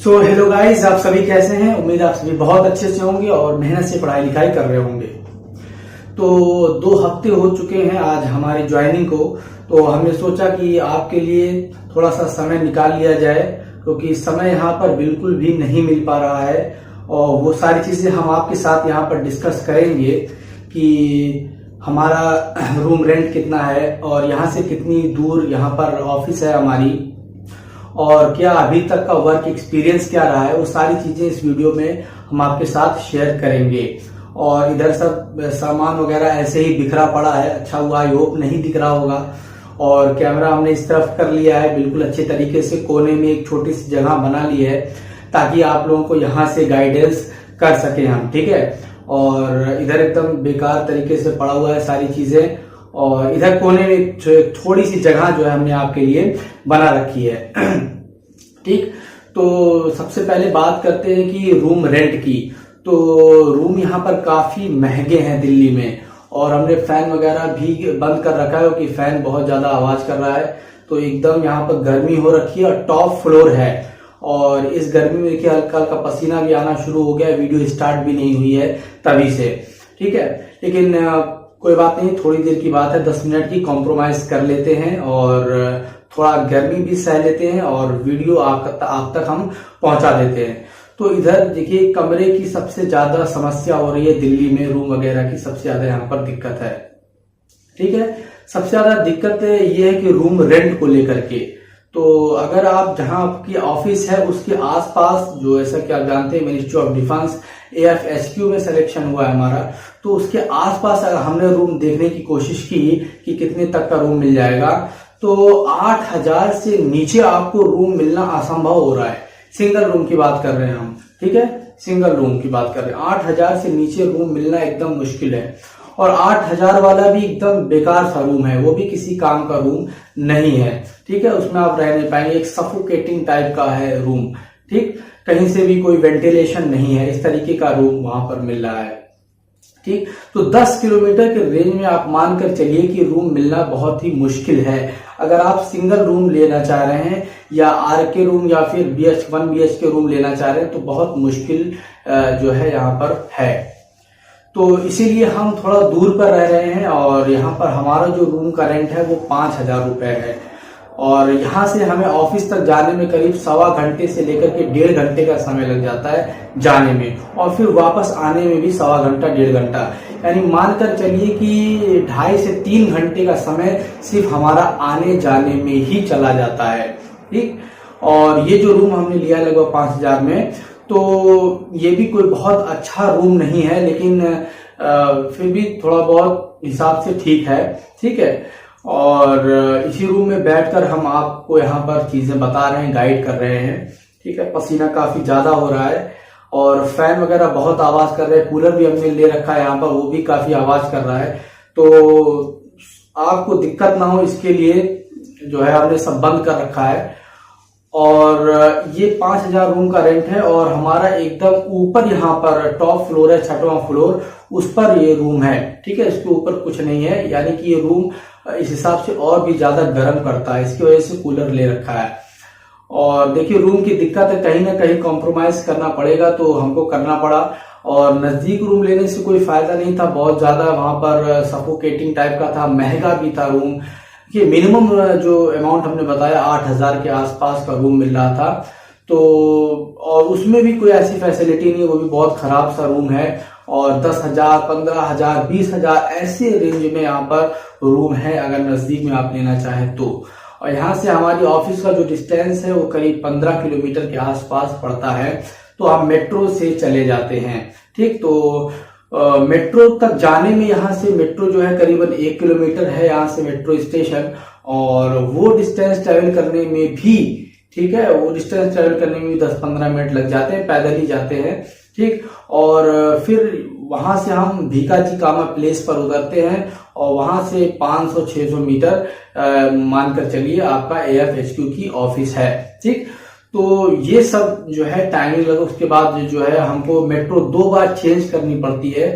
So hello guys, आप सभी कैसे हैं। उम्मीद आप सभी बहुत अच्छे से होंगे और मेहनत से पढ़ाई लिखाई कर रहे होंगे। तो 2 हफ्ते हो चुके हैं आज हमारी ज्वाइनिंग को, तो हमने सोचा कि आपके लिए थोड़ा सा समय निकाल लिया जाए, क्योंकि समय यहाँ पर बिल्कुल भी नहीं मिल पा रहा है। और वो सारी चीजें हम आपके साथ यहाँ पर डिस्कस करेंगे कि हमारा रूम रेंट कितना है और यहाँ से कितनी दूर यहाँ पर ऑफिस है हमारी, और क्या अभी तक का वर्क एक्सपीरियंस क्या रहा है। वो सारी चीजें इस वीडियो में हम आपके साथ शेयर करेंगे। और इधर सब सामान वगैरह ऐसे ही बिखरा पड़ा है, अच्छा हुआ आई होप नहीं दिख रहा होगा। और कैमरा हमने इस तरफ कर लिया है बिल्कुल अच्छे तरीके से, कोने में एक छोटी सी जगह बना ली है ताकि आप लोगों को यहाँ से गाइडेंस कर सके हम, ठीक है। और इधर एकदम बेकार तरीके से पड़ा हुआ है सारी चीजें, और इधर कोने में थोड़ी सी जगह जो है हमने आपके लिए बना रखी है ठीक। तो सबसे पहले बात करते हैं कि रूम रेंट की। तो रूम यहाँ पर काफी महंगे हैं दिल्ली में, और हमने फैन वगैरह भी बंद कर रखा है क्योंकि फैन बहुत ज्यादा आवाज कर रहा है। तो एकदम यहाँ पर गर्मी हो रखी है और टॉप फ्लोर है, और इस गर्मी में देखिए हल्का हल्का पसीना भी आना शुरू हो गया है। वीडियो स्टार्ट भी नहीं हुई है तभी से, ठीक है। लेकिन कोई बात नहीं, थोड़ी देर की बात है, 10 मिनट की कॉम्प्रोमाइज कर लेते हैं और थोड़ा गर्मी भी सह लेते हैं और वीडियो आप तक हम पहुंचा देते हैं। तो इधर देखिए कमरे की सबसे ज्यादा समस्या हो रही है दिल्ली में, रूम वगैरह की सबसे ज्यादा यहाँ पर दिक्कत है, ठीक है। सबसे ज्यादा दिक्कत ये है कि रूम रेंट को लेकर के। तो अगर आप जहां आपकी ऑफिस है उसके आसपास, जो ऐसा कि आप जानते हैं मिनिस्ट्री ऑफ डिफेंस AFHQ में सिलेक्शन हुआ है हमारा, तो उसके आसपास अगर हमने रूम देखने की कोशिश की कि कितने तक का रूम मिल जाएगा, तो 8,000 से नीचे आपको रूम मिलना असंभव हो रहा है। सिंगल रूम की बात कर रहे हैं हम, ठीक है, सिंगल रूम की बात कर रहे हैं। 8,000 से नीचे रूम मिलना एकदम मुश्किल है, और 8,000 वाला भी एकदम बेकार सा रूम है, वो भी किसी काम का रूम नहीं है, ठीक है। उसमें आप रह नहीं पाएंगे, एक सफोकेटिंग टाइप का है रूम, ठीक। कहीं से भी कोई वेंटिलेशन नहीं है, इस तरीके का रूम वहां पर मिल रहा है, ठीक। तो 10 किलोमीटर के रेंज में आप मानकर चलिए कि रूम मिलना बहुत ही मुश्किल है। अगर आप सिंगल रूम लेना चाह रहे हैं या RK रूम या फिर 1 BHK रूम लेना चाह रहे हैं, तो बहुत मुश्किल जो है यहाँ पर है। तो इसीलिए हम थोड़ा दूर पर रह रहे हैं, और यहाँ पर हमारा जो रूम का रेंट है वो 5,000 रुपए है, और यहाँ से हमें ऑफिस तक जाने में करीब 1.25 घंटे से लेकर के 1.5 घंटे का समय लग जाता है जाने में, और फिर वापस आने में भी 1.25 घंटा 1.5 घंटा, यानी मानकर चलिए कि 2.5 से 3 घंटे का समय सिर्फ हमारा आने जाने में ही चला जाता है, ठीक। और ये जो रूम हमने लिया लगभग 5,000 में, तो ये भी कोई बहुत अच्छा रूम नहीं है, लेकिन फिर भी थोड़ा बहुत हिसाब से ठीक है, ठीक है। और इसी रूम में बैठकर हम आपको यहाँ पर चीजें बता रहे हैं, गाइड कर रहे हैं, ठीक है। पसीना काफी ज्यादा हो रहा है और फैन वगैरह बहुत आवाज कर रहे हैं, कूलर भी हमने ले रखा है यहाँ पर, वो भी काफी आवाज कर रहा है। तो आपको दिक्कत ना हो इसके लिए जो है हमने सब बंद कर रखा है। और ये 5,000 रूम का रेंट है, और हमारा एकदम ऊपर यहाँ पर टॉप फ्लोर है, 6वां फ्लोर, उस पर ये रूम है, ठीक है। इसके ऊपर कुछ नहीं है, यानी कि ये रूम इस हिसाब से और भी ज्यादा गर्म करता है, इसकी वजह से कूलर ले रखा है। और देखिए रूम की दिक्कत है, कहीं ना कहीं कॉम्प्रोमाइज करना पड़ेगा, तो हमको करना पड़ा। और नजदीक रूम लेने से कोई फायदा नहीं था, बहुत ज्यादा वहां पर सफोकेटिंग टाइप का था, महंगा भी था रूम। ये मिनिमम जो अमाउंट हमने बताया 8,000 के आसपास का रूम मिल रहा था, तो और उसमें भी कोई ऐसी फैसिलिटी नहीं है, वो भी बहुत खराब सा रूम है। और 10,000, 15,000, 20,000 ऐसे रेंज में यहाँ पर रूम है अगर नजदीक में आप लेना चाहें तो। और यहाँ से हमारी ऑफिस का जो डिस्टेंस है वो करीब 15 किलोमीटर के आसपास पड़ता है, तो हम मेट्रो से चले जाते हैं, ठीक। तो मेट्रो तक जाने में यहाँ से मेट्रो जो है करीबन 1 किलोमीटर है यहाँ से मेट्रो स्टेशन, और वो डिस्टेंस ट्रेवल करने में भी, ठीक है, वो डिस्टेंस ट्रेवल करने में भी 10-15 मिनट लग जाते हैं, पैदल ही जाते हैं, ठीक। और फिर वहां से हम भीकाजी कामा प्लेस पर उतरते हैं, और वहां से 500-600 मीटर मानकर चलिए आपका AFHQ की ऑफिस है, ठीक। तो ये सब जो है टाइमिंग लगा, उसके बाद जो है हमको मेट्रो 2 बार चेंज करनी पड़ती है,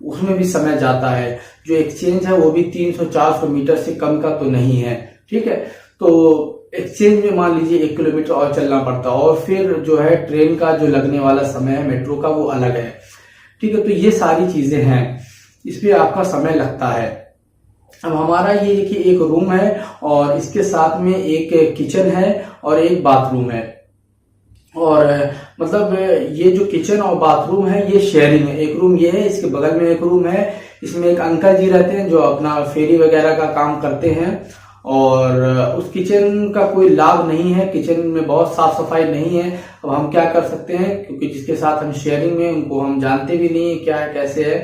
उसमें भी समय जाता है। जो एक्सचेंज है वो भी 300-400 मीटर से कम का तो नहीं है, ठीक है। तो एक्सचेंज में मान लीजिए 1 किलोमीटर और चलना पड़ता है, और फिर जो है ट्रेन का जो लगने वाला समय है मेट्रो का वो अलग है। ठीक है, तो ये सारी चीजें हैं, इसमें आपका समय लगता है। अब हमारा ये देखिए एक रूम है और इसके साथ में एक किचन है और एक बाथरूम है, और मतलब ये जो किचन और बाथरूम है ये शेयरिंग है। एक रूम ये है, इसके बगल में एक रूम है, इसमें एक अंकल जी रहते हैं जो अपना फेरी वगैरह का काम करते हैं, और उस किचन का कोई लाभ नहीं है, किचन में बहुत साफ सफाई नहीं है। अब हम क्या कर सकते हैं, क्योंकि जिसके साथ हम शेयरिंग में उनको हम जानते भी नहीं है क्या है कैसे है,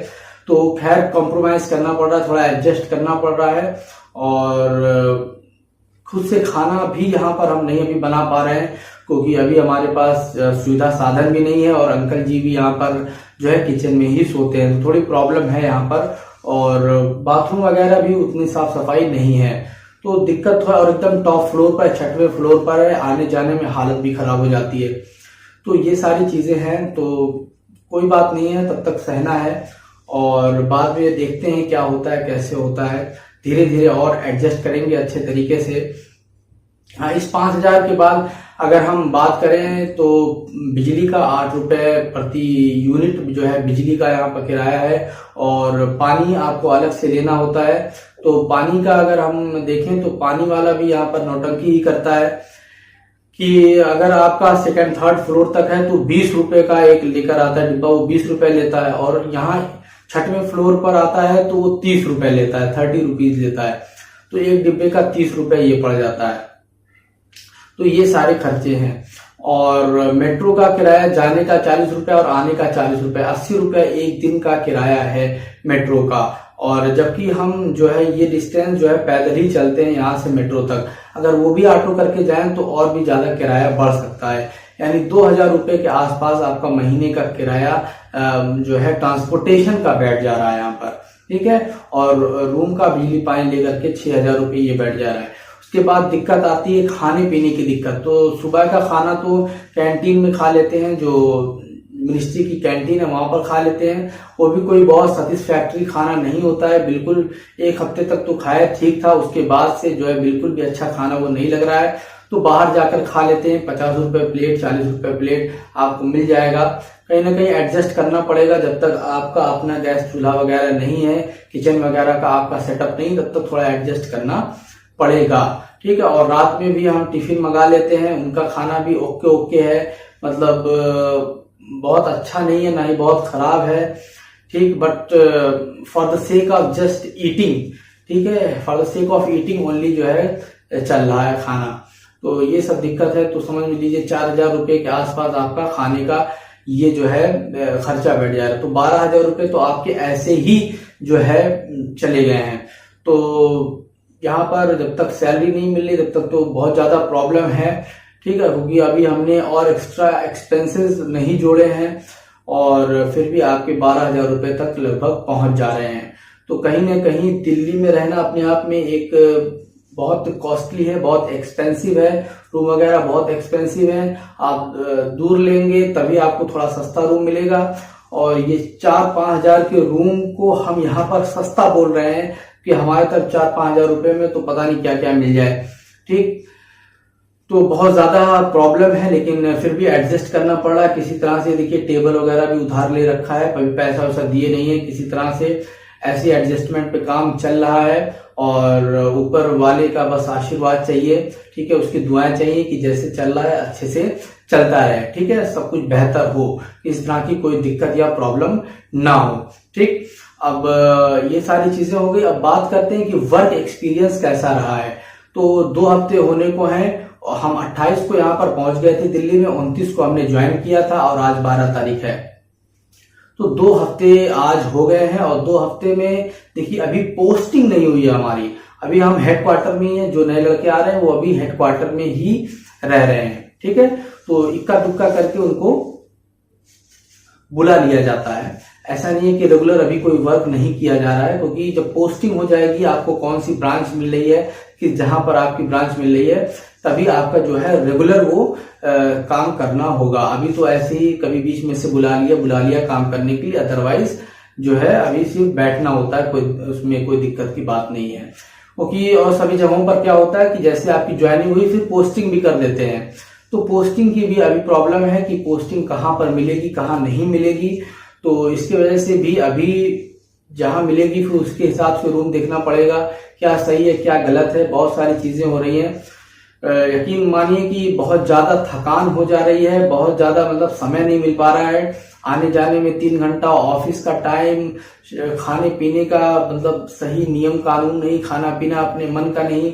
तो खैर कॉम्प्रोमाइज करना पड़ रहा है, थोड़ा एडजस्ट करना पड़ रहा है। और खुद से खाना भी यहाँ पर हम नहीं अभी बना पा रहे हैं, क्योंकि अभी हमारे पास सुविधा साधन भी नहीं है, और अंकल जी भी यहाँ पर जो है किचन में ही सोते हैं, तो थोड़ी प्रॉब्लम है यहाँ पर। और बाथरूम वगैरह भी उतनी साफ सफाई नहीं है, तो दिक्कत है। और एकदम टॉप फ्लोर पर, 6वें फ्लोर पर है, आने जाने में हालत भी खराब हो जाती है। तो ये सारी चीजें हैं, तो कोई बात नहीं है, तब तक सहना है, और बाद में देखते हैं क्या होता है कैसे होता है, धीरे धीरे और एडजस्ट करेंगे अच्छे तरीके से। हाँ, इस 5,000 के बाद अगर हम बात करें तो बिजली का 8 रुपए प्रति यूनिट जो है बिजली का यहाँ पर किराया है, और पानी आपको अलग से लेना होता है। तो पानी का अगर हम देखें तो पानी वाला भी यहाँ पर नौटंकी ही करता है कि अगर आपका 2nd 3rd फ्लोर तक है तो 20 रुपए का एक लेकर आता है डिब्बा, वो 20 रुपए लेता है, और यहाँ 6वें फ्लोर पर आता है तो वो 30 रुपए लेता है, 30 रुपीज लेता है, तो एक डिब्बे का 30 रुपए ये पड़ जाता है। तो ये सारे खर्चे हैं। और मेट्रो का किराया जाने का 40 रुपए और आने का 40 रुपए, 80 रुपए एक दिन का किराया है मेट्रो का। और जबकि हम जो है ये डिस्टेंस जो है पैदल ही चलते हैं यहाँ से मेट्रो तक, अगर वो भी ऑटो करके जाएं तो और भी ज्यादा किराया बढ़ सकता है, यानी 2,000 रुपए के आसपास आपका महीने का किराया जो है ट्रांसपोर्टेशन का बैठ जा रहा है यहाँ पर। ठीक है, और रूम का बिजली पानी लेकर के 6,000 रुपये ये बैठ जा रहा है। उसके बाद दिक्कत आती है खाने पीने की दिक्कत। तो सुबह का खाना तो कैंटीन में खा लेते हैं, जो मिनिस्ट्री की कैंटीन है वहां पर खा लेते हैं, वो भी कोई बहुत सेटिस्फैक्ट्री खाना नहीं होता है बिल्कुल। एक हफ्ते तक तो खाया ठीक था, उसके बाद से जो है बिल्कुल भी अच्छा खाना वो नहीं लग रहा है, तो बाहर जाकर खा लेते हैं। 50 रुपए प्लेट, 40 रुपए प्लेट आपको मिल जाएगा। कहीं ना कहीं एडजस्ट करना पड़ेगा, जब तक आपका अपना गैस चूल्हा वगैरह नहीं है, किचन वगैरह का आपका सेटअप नहीं, तब तक थोड़ा एडजस्ट करना पड़ेगा। ठीक है, और रात में भी हम टिफिन मंगा लेते हैं, उनका खाना भी ओके ओके है, मतलब बहुत अच्छा नहीं है ना ही बहुत खराब है। ठीक, but for the sake of just eating, ठीक है, for the sake of eating only जो है चल रहा है खाना। तो ये सब दिक्कत है। तो समझ में लीजिए 4,000 रुपए के आसपास आपका खाने का ये जो है खर्चा बैठ जा रहा है। तो 12,000 रुपए तो आपके ऐसे ही जो है चले गए हैं। तो यहाँ पर जब तक सैलरी नहीं मिल रही तब तक तो बहुत ज्यादा प्रॉब्लम है। ठीक है, क्योंकि अभी हमने और एक्स्ट्रा एक्सपेंसेस नहीं जोड़े हैं, और फिर भी आपके 12,000 रुपए तक लगभग पहुंच जा रहे हैं। तो कहीं ना कहीं दिल्ली में रहना अपने आप में एक बहुत कॉस्टली है, बहुत एक्सपेंसिव है, रूम वगैरह बहुत एक्सपेंसिव है। आप दूर लेंगे तभी आपको थोड़ा सस्ता रूम मिलेगा, और ये 4-5 हजार के रूम को हम यहाँ पर सस्ता बोल रहे हैं कि हमारे तरफ 4-5 हजार रुपए में तो पता नहीं क्या क्या मिल जाए। ठीक, तो बहुत ज्यादा प्रॉब्लम है, लेकिन फिर भी एडजस्ट करना पड़ रहा है किसी तरह से। देखिए टेबल वगैरह भी उधार ले रखा है, कभी पैसा वैसा दिए नहीं है, किसी तरह से ऐसी एडजस्टमेंट पे काम चल रहा है, और ऊपर वाले का बस आशीर्वाद चाहिए। ठीक है, उसकी दुआएं चाहिए कि जैसे चल रहा है अच्छे से चलता रहे। ठीक है, सब कुछ बेहतर हो, इस तरह की कोई दिक्कत या प्रॉब्लम ना हो। ठीक, अब ये सारी चीजें हो गई। अब बात करते हैं कि वर्क एक्सपीरियंस कैसा रहा है। तो 2 हफ्ते होने को हैं, हम 28 को यहाँ पर पहुंच गए थे दिल्ली में, 29 को हमने ज्वाइन किया था, और आज 12 तारीख है। तो 2 हफ्ते आज हो गए हैं, और 2 हफ्ते में देखिए अभी पोस्टिंग नहीं हुई है हमारी। अभी हम हेडक्वार्टर में ही हैं, जो नए लड़के आ रहे हैं वो अभी हेडक्वार्टर में ही रह रहे हैं। ठीक है, तो इक्का दुक्का करके उनको बुला लिया जाता है। ऐसा नहीं है कि रेगुलर अभी कोई वर्क नहीं किया जा रहा है, क्योंकि जब पोस्टिंग हो जाएगी, आपको कौन सी ब्रांच मिल रही है, कि जहां पर आपकी ब्रांच मिल रही है, तभी आपका जो है रेगुलर वो काम करना होगा। अभी तो ऐसे ही कभी बीच में से बुला लिया काम करने के लिए, अदरवाइज जो है अभी सिर्फ बैठना होता है, कोई उसमें कोई दिक्कत की बात नहीं है। क्योंकि और सभी जगहों पर क्या होता है कि जैसे आपकी ज्वाइनिंग हुई फिर पोस्टिंग भी कर देते हैं, तो पोस्टिंग की भी अभी प्रॉब्लम है कि पोस्टिंग कहाँ पर मिलेगी कहाँ नहीं मिलेगी। तो इसकी वजह से भी अभी जहां मिलेगी फिर उसके हिसाब से रूम देखना पड़ेगा, क्या सही है क्या गलत है, बहुत सारी चीजें हो रही हैं। यकीन मानिए कि बहुत ज्यादा थकान हो जा रही है, बहुत ज्यादा मतलब समय नहीं मिल पा रहा है, आने जाने में 3 घंटा, ऑफिस का टाइम, खाने पीने का मतलब सही नियम कानून नहीं, खाना पीना अपने मन का नहीं।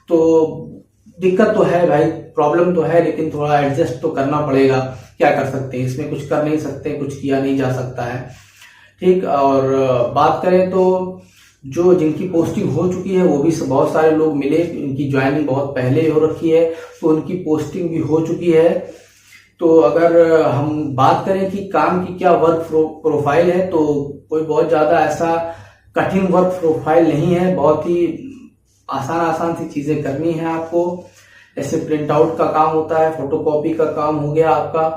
तो दिक्कत तो है भाई, प्रॉब्लम तो है, लेकिन थोड़ा एडजस्ट तो करना पड़ेगा, क्या कर सकते हैं, इसमें कुछ कर नहीं सकते, कुछ किया नहीं जा सकता है। ठीक, और बात करें तो जो जिनकी पोस्टिंग हो चुकी है वो भी बहुत सारे लोग मिले, इनकी ज्वाइनिंग बहुत पहले हो रखी है तो उनकी पोस्टिंग भी हो चुकी है। तो अगर हम बात करें कि काम की क्या वर्क प्रोफाइल है, तो कोई बहुत ज्यादा ऐसा कठिन वर्क प्रोफाइल नहीं है, बहुत ही आसान सी चीजें करनी है आपको। जैसे प्रिंट आउट का काम होता है, फोटोकॉपी का काम हो गया आपका,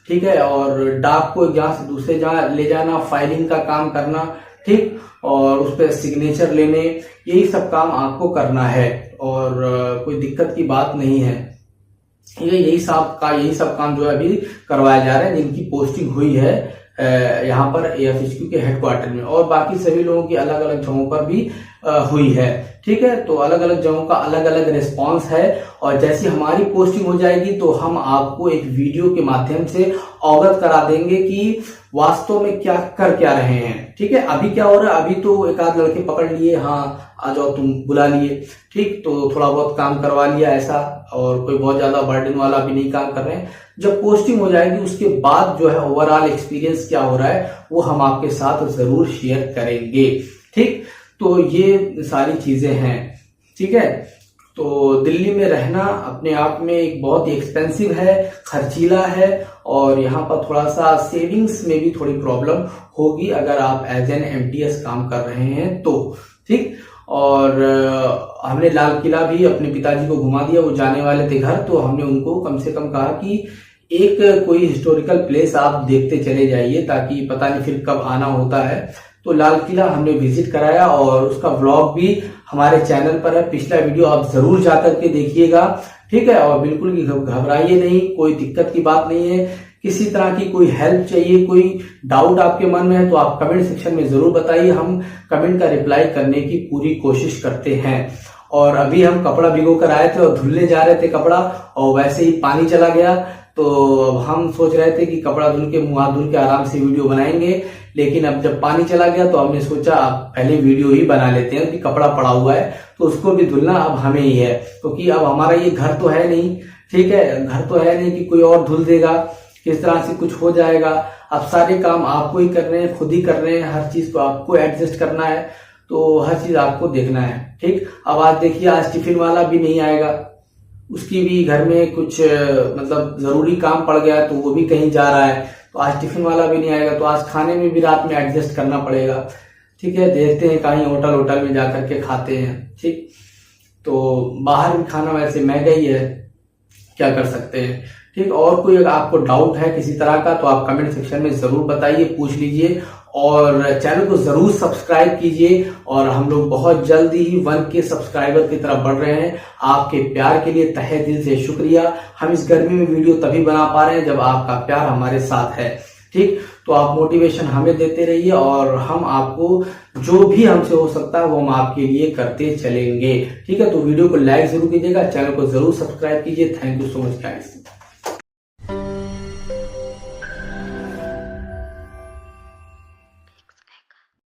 ठीक है, और डाक को एक जगह से दूसरे जगह ले जाना, फाइलिंग का काम करना, ठीक, और उस पर सिग्नेचर लेने, यही सब काम आपको करना है और कोई दिक्कत की बात नहीं है। यही सब काम जो है अभी करवाया जा रहा है जिनकी पोस्टिंग हुई है यहाँ पर AFHQ के हेडक्वार्टर में, और बाकी सभी लोगों की अलग अलग जगहों पर भी हुई है। ठीक है, तो अलग अलग जगहों का अलग अलग रिस्पांस है, और जैसी हमारी पोस्टिंग हो जाएगी तो हम आपको एक वीडियो के माध्यम से अवगत करा देंगे कि वास्तव में क्या रहे हैं। ठीक है, अभी क्या हो रहा है, अभी तो एक आध लड़के पकड़ लिए, हाँ आ जाओ तुम, बुला लिए, ठीक, तो थोड़ा बहुत काम करवा लिया ऐसा, और कोई बहुत ज्यादा बर्डन वाला भी नहीं काम कर रहे हैं। जब पोस्टिंग हो जाएगी उसके बाद जो है ओवरऑल एक्सपीरियंस क्या हो रहा है वो हम आपके साथ जरूर शेयर करेंगे। ठीक, तो ये सारी चीजें हैं। ठीक है, तो दिल्ली में रहना अपने आप में एक बहुत ही एक्सपेंसिव है, खर्चीला है, और यहाँ पर थोड़ा सा सेविंग्स में भी थोड़ी प्रॉब्लम होगी अगर आप एज एन MTS काम कर रहे हैं तो। ठीक, और हमने लाल किला भी अपने पिताजी को घुमा दिया, वो जाने वाले थे घर, तो हमने उनको कम से कम कहा कि एक कोई हिस्टोरिकल प्लेस आप देखते चले जाइए, ताकि पता नहीं फिर कब आना होता है। तो लाल किला हमने विजिट कराया और उसका व्लॉग भी हमारे चैनल पर है, पिछला वीडियो आप जरूर जाकर के देखिएगा। ठीक है, और बिल्कुल भी घबराइए नहीं, कोई दिक्कत की बात नहीं है। किसी तरह की कोई हेल्प चाहिए, कोई डाउट आपके मन में है तो आप कमेंट सेक्शन में जरूर बताइए, हम कमेंट का रिप्लाई करने की पूरी कोशिश करते हैं। और अभी हम कपड़ा भिगो कर आए थे और धुलने जा रहे थे कपड़ा, और वैसे ही पानी चला गया, तो हम सोच रहे थे कि कपड़ा धुल के मुंह हाथ धुल के आराम से वीडियो बनाएंगे, लेकिन अब जब पानी चला गया तो हमने सोचा पहले वीडियो ही बना लेते हैं कि कपड़ा पड़ा हुआ है तो उसको भी धुलना अब हमें ही है, क्योंकि अब हमारा ये घर तो है नहीं। ठीक है, घर तो है नहीं कि कोई और धुल देगा, किस तरह से कुछ हो जाएगा। अब सारे काम आपको ही करने हैं, खुद ही करने हैं, हर चीज को आपको एडजस्ट करना है, तो हर चीज आपको देखना है। ठीक, अब आज देखिए, आज टिफिन वाला भी नहीं आएगा, उसकी भी घर में कुछ मतलब जरूरी काम पड़ गया तो वो भी कहीं जा रहा है, तो आज टिफिन वाला भी नहीं आएगा, तो आज खाने में भी रात में एडजस्ट करना पड़ेगा। ठीक है, देखते हैं कहीं होटल में जाकर के खाते हैं। ठीक, तो बाहर भी खाना वैसे महंगा ही है, क्या कर सकते हैं। ठीक, और कोई अगर आपको डाउट है किसी तरह का तो आप कमेंट सेक्शन में जरूर बताइए, पूछ लीजिए, और चैनल को जरूर सब्सक्राइब कीजिए। और हम लोग बहुत जल्दी ही 1K सब्सक्राइबर की तरफ बढ़ रहे हैं। आपके प्यार के लिए तहे दिल से शुक्रिया। हम इस गर्मी में वीडियो तभी बना पा रहे हैं जब आपका प्यार हमारे साथ है। ठीक, तो आप मोटिवेशन हमें देते रहिए, और हम आपको जो भी हमसे हो सकता है वो हम आपके लिए करते चलेंगे। ठीक है, तो वीडियो को लाइक जरूर कीजिएगा, चैनल को जरूर सब्सक्राइब कीजिए। Thank you so much guys.